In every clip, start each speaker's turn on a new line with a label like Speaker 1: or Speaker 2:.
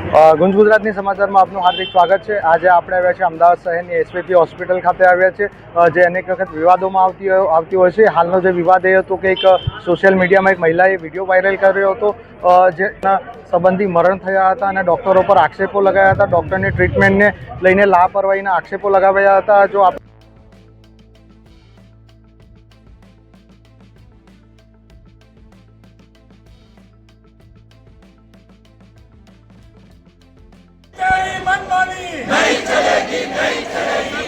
Speaker 1: ગુંજ ગુજરાતની સમાચારમાં આપનું હાર્દિક સ્વાગત છે। આજે આપણે આવ્યા છે અમદાવાદ શહેરની એસવીપી હોસ્પિટલ ખાતે આવ્યા છે, જે અનેક વખત વિવાદોમાં આવતી હોય છે। હાલનો જે વિવાદ એ હતો કે એક સોશિયલ મીડિયામાં એક મહિલાએ વિડીયો વાયરલ કર્યો હતો, જેના સંબંધી મરણ થયા હતા અને ડૉક્ટરો પર આક્ષેપો લગાવ્યા હતા। ડૉક્ટરની ટ્રીટમેન્ટને લઈને લાપરવાહીના આક્ષેપો લગાવ્યા હતા। જો
Speaker 2: मनमानी नहीं चलेगी, नहीं चलेगी।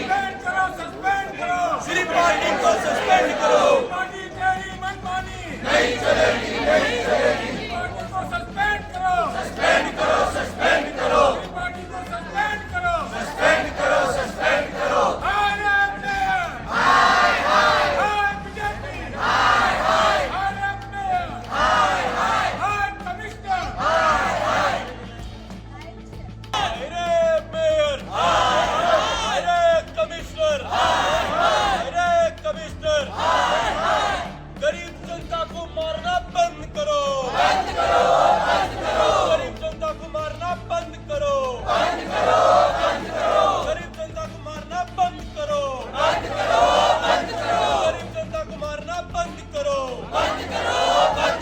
Speaker 2: सस्पेंड करो श्री पार्टी को सस्पेंड करो। पार्टी तेरी मनमानी नहीं चलेगी, नहीं चलेगी। पार्टी को सस्पेंड करो, सस्पेंड करो, सस्पेंड करो। पार्टी को सस्पेंड करो, सस्पेंड करो, सस्पेंड करो। हाय हाय हाय बीजेपी, हाय हाय हाय हाय कमिश्नर, हाय हाय गरीब जनता को मारना बंद करो, बंद करो, बंद करो। गरीब जनता को मारना बंद करो, बंद करो, बंद करो। गरीब जनता को मारना बंद करो, बंद करो, बंद करो। गरीब जनता को मारना बंद करो, बंद करो, बंद।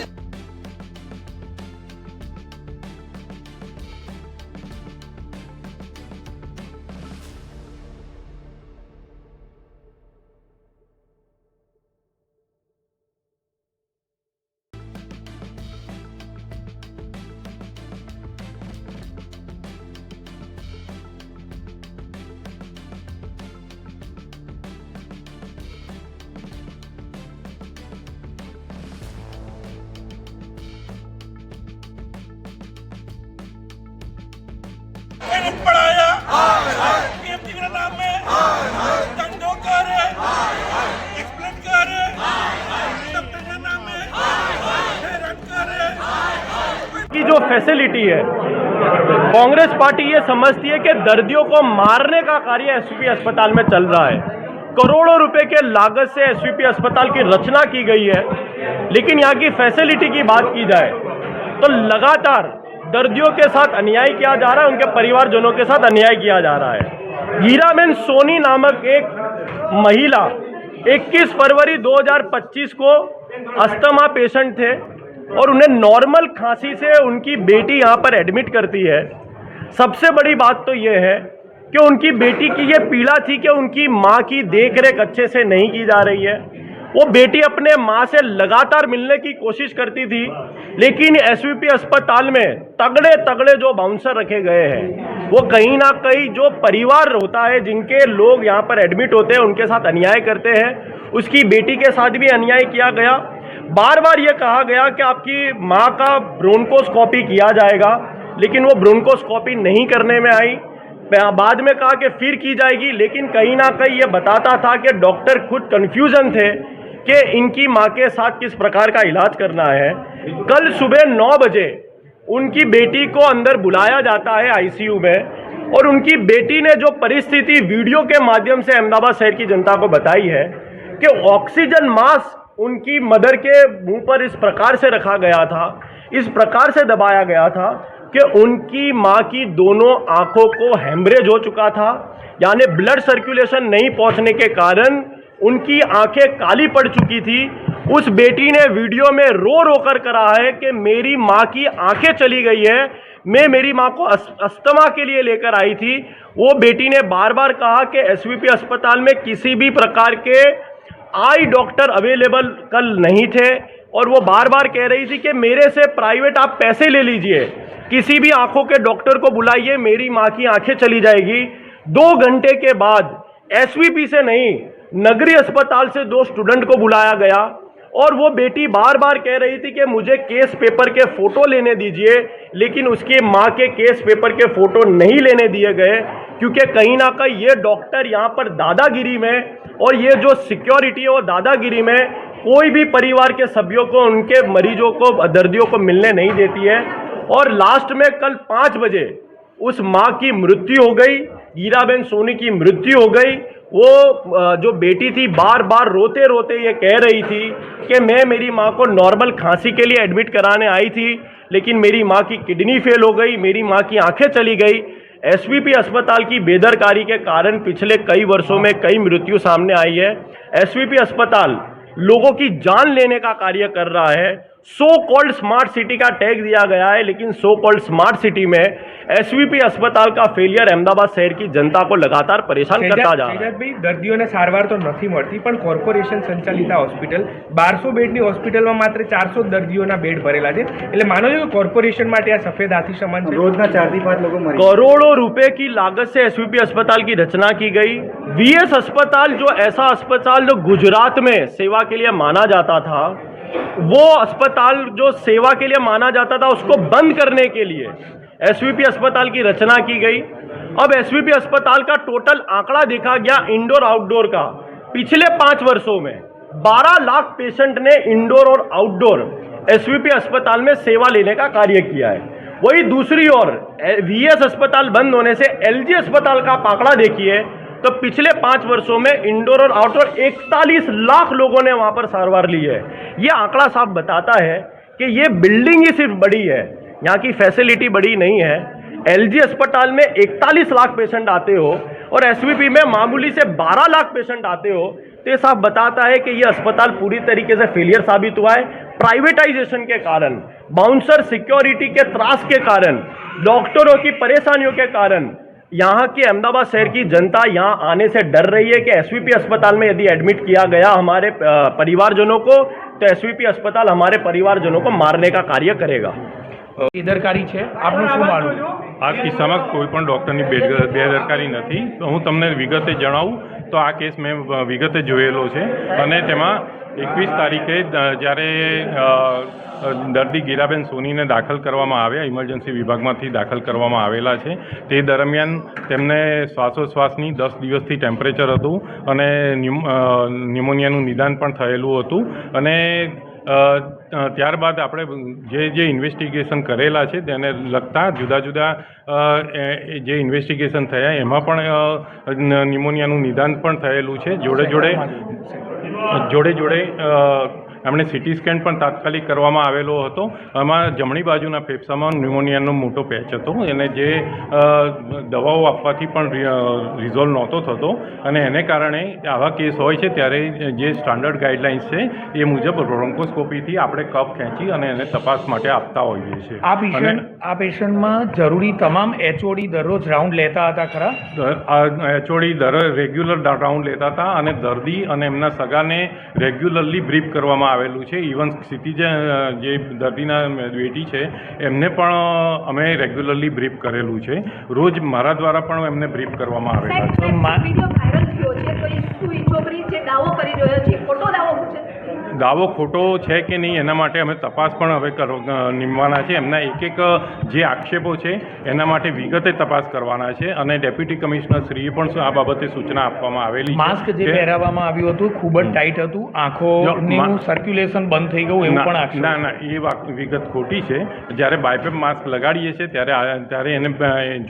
Speaker 2: पढ़ाया नाम में धंधों कर एक्सप्लेन कर डॉक्टर के नाम में हैरान कर।
Speaker 3: की जो फैसिलिटी है, कांग्रेस पार्टी ये समझती है कि दर्दियों को मारने का कार्य एसवीपी अस्पताल में चल रहा है। करोड़ों रुपए के लागत से एसवीपी अस्पताल की रचना की गई है, लेकिन यहाँ की फैसिलिटी की बात की जाए तो लगातार दर्दियों के साथ अन्याय किया जा रहा है, उनके परिवारजनों के साथ अन्याय किया जा रहा है। हीराबेन सोनी नामक एक महिला 21 फरवरी 2025 को अस्थमा पेशेंट थे और उन्हें नॉर्मल खांसी से उनकी बेटी यहाँ पर एडमिट करती है। सबसे बड़ी बात तो ये है कि उनकी बेटी की ये पीड़ा थी कि उनकी माँ की देखरेख अच्छे से नहीं की जा रही है। वो बेटी अपने माँ से लगातार मिलने की कोशिश करती थी, लेकिन एसवीपी अस्पताल में तगड़े तगड़े जो बाउंसर रखे गए हैं, वो कहीं ना कहीं जो परिवार होता है, जिनके लोग यहाँ पर एडमिट होते हैं, उनके साथ अन्याय करते हैं। उसकी बेटी के साथ भी अन्याय किया गया। बार बार ये कहा गया कि आपकी माँ का ब्रोंकोस्कोपी किया जाएगा, लेकिन वो ब्रोंकोस्कोपी नहीं करने में आई। बाद में कहा कि फिर की जाएगी, लेकिन कहीं ना कहीं ये बताता था कि डॉक्टर खुद कन्फ्यूजन थे कि इनकी मां के साथ किस प्रकार का इलाज करना है। कल सुबह 9 बजे उनकी बेटी को अंदर बुलाया जाता है आईसीयू में, और उनकी बेटी ने जो परिस्थिति वीडियो के माध्यम से अहमदाबाद शहर की जनता को बताई है कि ऑक्सीजन मास्क उनकी मदर के मुंह पर इस प्रकार से रखा गया था, इस प्रकार से दबाया गया था कि उनकी मां की दोनों आंखों को हेमरेज हो चुका था, यानी ब्लड सर्कुलेशन नहीं पहुंचने के कारण उनकी आंखें काली पड़ चुकी थी। उस बेटी ने वीडियो में रो रो कर कहा है कि मेरी मां की आंखें चली गई है, मैं मेरी मां को अस्थमा के लिए लेकर आई थी। वो बेटी ने बार बार कहा कि एसवीपी अस्पताल में किसी भी प्रकार के आई डॉक्टर अवेलेबल कल नहीं थे, और वो बार बार कह रही थी कि मेरे से प्राइवेट आप पैसे ले लीजिए, किसी भी आंखों के डॉक्टर को बुलाइए, मेरी मां की आंखें चली जाएगी। 2 घंटे के बाद एसवीपी से नहीं, नगरीय अस्पताल से 2 स्टूडेंट को बुलाया गया, और वो बेटी बार बार कह रही थी कि मुझे केस पेपर के फोटो लेने दीजिए, लेकिन उसकी मां के केस पेपर के फोटो नहीं लेने दिए गए, क्योंकि कहीं ना कहीं ये डॉक्टर यहाँ पर दादागिरी में, और ये जो सिक्योरिटी है वो दादागिरी में कोई भी परिवार के सभ्यों को, उनके मरीजों को, दर्दियों को मिलने नहीं देती है। और लास्ट में कल 5 बजे उस मां की मृत्यु हो गई। हीराबेन सोनी की मृत्यु हो गई, वो जो बेटी थी बार बार रोते रोते ये कह रही थी कि मैं मेरी माँ को नॉर्मल खांसी के लिए एडमिट कराने आई थी, लेकिन मेरी माँ की किडनी फेल हो गई, मेरी माँ की आंखें चली गई। एसवीपी अस्पताल की बेदरकारी के कारण पिछले कई वर्षों में कई मृत्यु सामने आई है। एसवीपी अस्पताल लोगों की जान लेने का कार्य कर रहा है। सो कॉल्ड स्मार्ट सिटी का टैग दिया गया है, लेकिन सो कॉल्ड स्मार्ट सिटी में एसवीपी अस्पताल का फेलियर अहमदाबाद शहर की जनता को लगातार परेशान करता जा रहा है।
Speaker 4: ભાઈ દર્દીઓને સારવાર તો નથી મળતી, પણ કોર્પોરેશન સંચાલિત આ હોસ્પિટલ 1200 બેડની હોસ્પિટલમાં માત્ર 400 દર્દીઓના બેડ ભરેલા છે, એટલે માનો છો કે કોર્પોરેશન માટે આ સફેદ હાથી સમાન છે।
Speaker 1: રોજના 4 થી 5 લોકો મરી
Speaker 3: करोड़ों रुपए की लागत से एसवीपी अस्पताल की रचना की गई। वीएस अस्पताल जो ऐसा अस्पताल जो गुजरात में सेवा के लिए माना जाता था, वो अस्पताल जो सेवा के लिए माना जाता था उसको बंद करने के लिए एसवीपी अस्पताल की रचना की गई। अब एसवीपी अस्पताल का टोटल आंकड़ा देखा गया इंडोर आउटडोर का, पिछले 5 वर्षों में 12 लाख पेशेंट ने इंडोर और आउटडोर एसवीपी अस्पताल में सेवा लेने का कार्य किया है। वही दूसरी ओर वीएस अस्पताल बंद होने से एलजी अस्पताल का आंकड़ा देखिए तो पिछले 5 वर्षों में इंडोर और आउटडोर 41 लाख लोगों ने वहां पर सारवार ली है। ये आंकड़ा साफ बताता है कि ये बिल्डिंग ही सिर्फ बड़ी है, यहाँ की फैसिलिटी बड़ी नहीं है। एलजी अस्पताल में 41 लाख पेशेंट आते हो और एसवीपी में मामूली से 12 लाख पेशेंट आते हो, तो ये साफ बताता है कि ये अस्पताल पूरी तरीके से फेलियर साबित हुआ है। प्राइवेटाइजेशन के कारण, बाउंसर सिक्योरिटी के त्रास के कारण, डॉक्टरों की परेशानियों के कारण यहाँ की अहमदाबाद शहर की जनता यहाँ आने से डर रही है कि एसवीपी अस्पताल में यदि एडमिट किया गया हमारे परिवारजनों को, तो एसवीपी अस्पताल हमारे परिवारजनों को मारने का कार्य करेगा।
Speaker 4: બેદરકારી છે, આપનું શું માનવું?
Speaker 5: આ કિસ્સામાં કોઈ પણ ડૉક્ટરની બેદરકારી નથી। તો હું તમને વિગતે જણાવું તો આ કેસ મેં વિગતે જોયેલો છે અને તેમાં 21 તારીખે જ્યારે દર્દી ગીરાબેન સોનીને દાખલ કરવામાં આવ્યા, ઇમરજન્સી વિભાગમાંથી દાખલ કરવામાં આવેલા છે, તે દરમિયાન તેમને શ્વાસોશ્વાસની 10 દિવસથી ટેમ્પરેચર હતું અને ન્યુમોનિયાનું નિદાન પણ થયેલું હતું અને ત્યારબાદ આપણે જે ઇન્વેસ્ટિગેશન કરેલા છે તેને લગતા જુદા જુદા જે ઇન્વેસ્ટિગેશન થયા એમાં પણ ન્યુમોનિયાનું નિદાન પણ થયેલું છે। જોડે જોડે એમણે સીટી સ્કેન પણ તાત્કાલિક કરવામાં આવેલો હતો। આમાં જમણી બાજુના ફેફસામાં ન્યુમોનિયાનો મોટો પેચ હતો અને જે દવાઓ આપવાથી પણ રિઝોલ્વ નહોતો થતો અને એને કારણે આવા કેસ હોય છે ત્યારે જે સ્ટાન્ડર્ડ ગાઈડલાઇન્સ છે એ મુજબ બ્રોન્કોસ્કોપીથી આપણે કફ ખેંચી અને એને તપાસ માટે આપતા હોઈએ છીએ।
Speaker 4: આ પેશન્ટમાં જરૂરી તમામ એચઓડી દરરોજ રાઉન્ડ લેતા હતા ખરા?
Speaker 5: એચઓડી રેગ્યુલર રાઉન્ડ લેતા હતા અને દર્દી અને એમના સગાને રેગ્યુલરલી બ્રીફ કરવામાં આવેલું છે। ઇવન સિટીઝન જે દર્દીના બેટી છે એમને પણ અમે રેગ્યુલરલી બ્રીફ કરેલું છે। રોજ મારા દ્વારા પણ એમને બ્રીફ કરવામાં આવેલા છે।
Speaker 6: વિડિયો વાયરલ થયો છે તો એ શું છોકરી જે દાવો કરી રહ્યો છે ખોટો દાવો છે?
Speaker 5: દાવો ખોટો છે કે નહીં એના માટે અમે તપાસ પણ હવે નીમવાના છે। એમના એક જે આક્ષેપો છે એના માટે વિગતે તપાસ કરવાના છે અને ડેપ્યુટી કમિશનર શ્રીએ પણ આ બાબતે સૂચના આપવામાં આવેલી છે।
Speaker 4: માસ્ક જે પહેરાવવામાં આવ્યું હતું ખૂબ જ ટાઈટ હતું, આંખોનું સર્ક્યુલેશન બંધ થઈ ગયું એવું પણ આક્ષેપ?
Speaker 5: ના, એ વિગત ખોટી છે। જ્યારે બાયપેપ માસ્ક લગાડીએ છીએ ત્યારે એને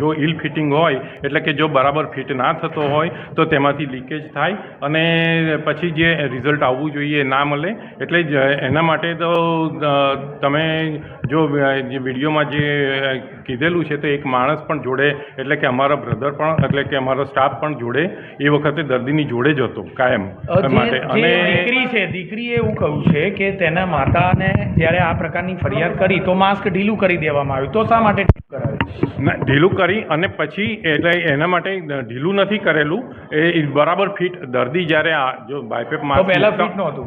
Speaker 5: જો ઇલ ફિટિંગ હોય એટલે કે જો બરાબર ફિટ ના થતો હોય તો તેમાંથી લીકેજ થાય અને પછી જે રિઝલ્ટ આવવું જોઈએ ના મળે। એટલે જ એના માટે તો તમે જો વિડીયોમાં જે કીધેલું છે તો એક માણસ પણ જોડે એટલે કે અમારા બ્રધર પણ એટલે કે અમારો સ્ટાફ પણ જોડે એ વખતે દર્દીની જોડે જ હતો કાયમ માટે। અને
Speaker 4: દીકરીએ એવું કહ્યું છે કે તેના માતાને જ્યારે આ પ્રકારની ફરિયાદ કરી તો માસ્ક ઢીલું કરી દેવામાં આવ્યું, તો શા માટે કરાવ્યું?
Speaker 5: ઢીલું કરી અને પછી એટલે એના માટે ઢીલું નથી કરેલું, એ બરાબર ફિટ દર્દી જ્યારે જો બાયપેપ માસ્ક
Speaker 4: પહેલાં ફિટ નહોતું।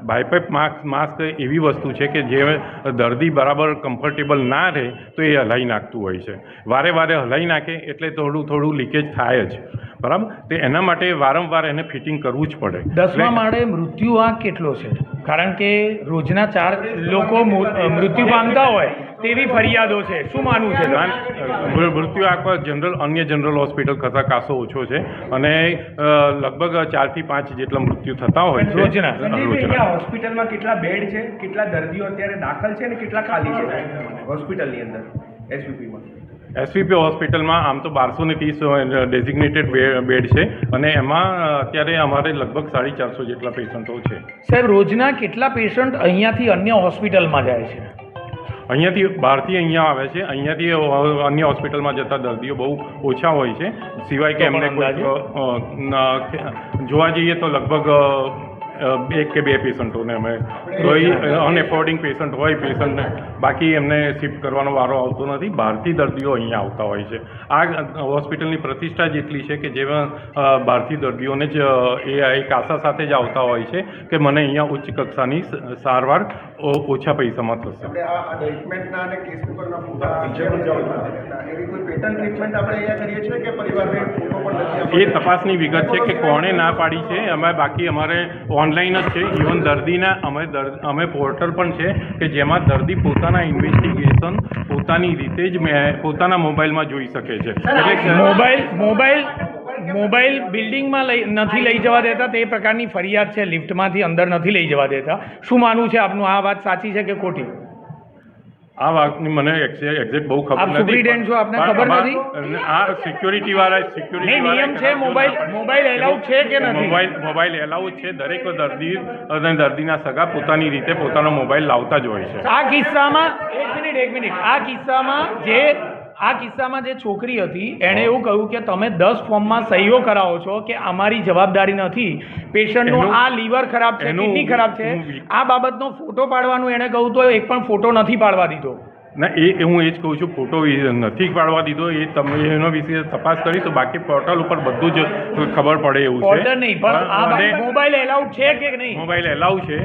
Speaker 5: બાયપેપ માસ્ક એવી વસ્તુ છે કે જે દર્દી બરાબર કમ્ફર્ટેબલ ના રહે તો એ હલાવી નાખતું હોય છે। વારે વારે હલાવી નાખે એટલે થોડું લીકેજ થાય જ, બરાબર? તો એના માટે વારંવાર એને ફિટિંગ કરવું જ પડે।
Speaker 4: 10મા માળે મૃત્યુ આંક કેટલો છે? કારણ કે રોજના 4 લોકો મૃત્યુ પામતા હોય તેવી ફરિયાદો છે, શું માનવું છે?
Speaker 5: મૃત્યુ આંક અન્ય જનરલ હોસ્પિટલ કરતાં કાસો ઓછો છે અને લગભગ 4 થી 5 જેટલા મૃત્યુ થતા હોય છે
Speaker 4: રોજના। હોસ્પિટલમાં કેટલા બેડ છે, કેટલા દર્દીઓ અત્યારે દાખલ છે અને કેટલા ખાલી છે હોસ્પિટલની અંદર એસવીપીમાં?
Speaker 5: એસવીપી હોસ્પિટલમાં આમ તો 1230 ડેઝિગ્નેટેડ બેડ છે અને એમાં અત્યારે અમારે લગભગ 450 જેટલા પેશન્ટો છે.
Speaker 7: સાહેબ રોજના કેટલા પેશન્ટ અહીંયાથી અન્ય હોસ્પિટલમાં જાય છે?
Speaker 5: અહીંયાથી બહારથી અહીંયા આવે છે, અહીંયાથી અન્ય હોસ્પિટલમાં જતા દર્દીઓ બહુ ઓછા હોય છે, સિવાય કે એમને કોઈ જોવા જઈએ તો લગભગ 1 કે 2 પેશન્ટોને અમે કોઈ અનએફોર્ડિંગ પેશન્ટ હોય પેશન્ટને બાકી એમને શિફ્ટ કરવાનો વારો આવતો નથી. બહારથી દર્દીઓ અહીંયા આવતા હોય છે. આ હોસ્પિટલની પ્રતિષ્ઠા જ એટલી છે કે જેમાં બહારથી દર્દીઓને જ એ એક આશા સાથે જ આવતા હોય છે કે મને અહીંયા ઉચ્ચ કક્ષાની સારવાર ઓછા પૈસામાં થશે.
Speaker 1: ટ્રીટમેન્ટના અને કેસ પેપરના ફોટા એવી કોઈ પેટર્ન ટ્રીટમેન્ટ આપણે અહીંયા કરીએ છીએ કે પરિવારને ફોટો પણ નથી
Speaker 5: એ તપાસની વિગત છે કે કોણે ના પાડી છે. અમે બાકી અમારે ઓનલાઈન જ છે. ઇવન દર્દીના અમે પોર્ટલ પણ છે કે જેમાં દર્દી પોતાના ઇન્વેસ્ટિગેશન પોતાની રીતે જ પોતાના મોબાઈલમાં જોઈ શકે છે. એટલે
Speaker 7: મોબાઈલ બિલ્ડિંગમાં નથી લઈ જવા દેતા તે પ્રકારની ફરિયાદ છે. લિફ્ટમાંથી અંદર નથી લઈ જવા દેતા. શું માનવું છે આપનું? આ વાત સાચી છે કે ખોટી?
Speaker 5: આ વાતની મને એક્ઝેક્ટ બહુ ખબર
Speaker 7: આપ સુપ્રિન્ટેન્ડન્ટ છો, આપને ખબર નથી?
Speaker 5: આ સિક્યોરિટી વાળા
Speaker 7: નિયમ છે મોબાઈલ એલાઉડ છે કે નથી?
Speaker 5: મોબાઈલ એલાઉડ છે. દરેક દર્દી અને દર્દીના સગા પોતાની રીતે પોતાનો મોબાઈલ લાવતા જ હોય છે.
Speaker 7: આ કિસ્સામાં એક મિનિટ આ કિસ્સામાં જે છોકરી હતી એણે એવું કહ્યું કે તમે 10 ફોર્મમાં સહીઓ કરાવો છો કે અમારી જવાબદારી નથી. પેશન્ટનું આ લીવર ખરાબ છે, કિડની ખરાબ છે, આ બાબતનો ફોટો પાડવાનું એણે કહ્યું તો એક પણ ફોટો નથી પાડવા દીધો.
Speaker 5: ના હું એ જ કહું છું, ફોટો નથી પાડવા દીધો. એ તમે એનો વિશે તપાસ કરીશું. બાકી પોર્ટલ ઉપર બધું જ ખબર પડે એવું છે.
Speaker 7: પોર્ટલ નહીં પણ આ મોબાઈલ એલાઉડ છે કે નહીં?
Speaker 5: મોબાઈલ એલાઉડ છે.